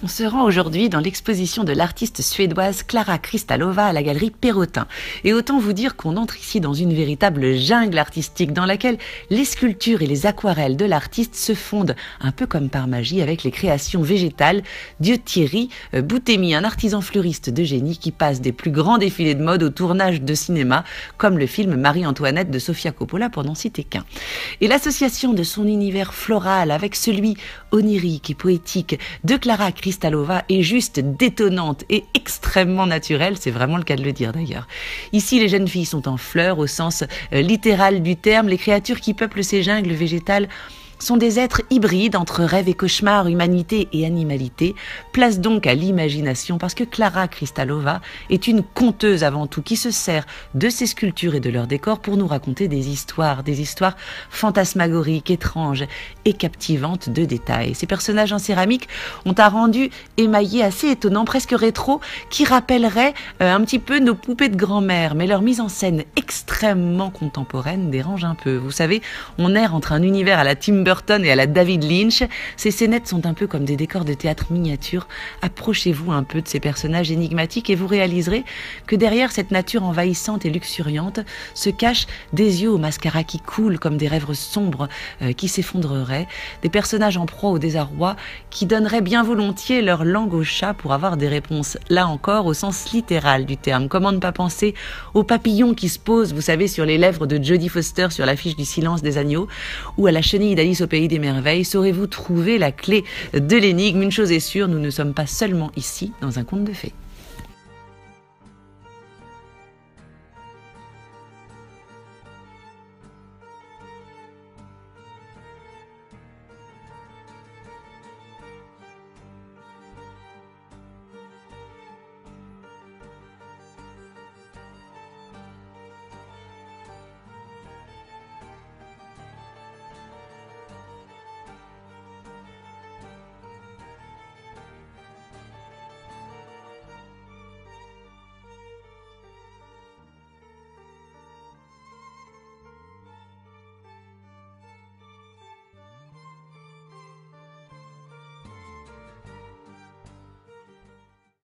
On se rend aujourd'hui dans l'exposition de l'artiste suédoise Klara Kristalova à la galerie Perrotin. Et autant vous dire qu'on entre ici dans une véritable jungle artistique dans laquelle les sculptures et les aquarelles de l'artiste se fondent un peu comme par magie avec les créations végétales de Thierry Boutemi, un artisan fleuriste de génie qui passe des plus grands défilés de mode au tournage de cinéma, comme le film Marie-Antoinette de Sofia Coppola pour n'en citer qu'un. Et l'association de son univers floral avec celui onirique et poétique de Klara Kristalova est juste détonnante et extrêmement naturelle, c'est vraiment le cas de le dire d'ailleurs. Ici, les jeunes filles sont en fleurs au sens littéral du terme. Les créatures qui peuplent ces jungles végétales sont des êtres hybrides entre rêve et cauchemar, humanité et animalité. Place donc à l'imagination parce que Klara Kristalova est une conteuse avant tout qui se sert de ses sculptures et de leurs décors pour nous raconter des histoires fantasmagoriques, étranges et captivantes de détails. Ces personnages en céramique ont un rendu émaillé assez étonnant, presque rétro, qui rappellerait un petit peu nos poupées de grand-mère, mais leur mise en scène extrêmement contemporaine dérange un peu. Vous savez, on erre entre un univers à la Tim Burton et à la David Lynch. Ces scénettes sont un peu comme des décors de théâtre miniature. Approchez-vous un peu de ces personnages énigmatiques et vous réaliserez que derrière cette nature envahissante et luxuriante se cachent des yeux au mascara qui coulent comme des rêves sombres qui s'effondreraient, des personnages en proie au désarroi qui donneraient bien volontiers leur langue au chat pour avoir des réponses, là encore au sens littéral du terme. Comment ne pas penser aux papillons qui se posent, vous savez, sur les lèvres de Jodie Foster sur l'affiche du Silence des agneaux, ou à la chenille d'Alice au pays des merveilles. Saurez-vous trouver la clé de l'énigme? Une chose est sûre, nous ne sommes pas seulement ici dans un conte de fées.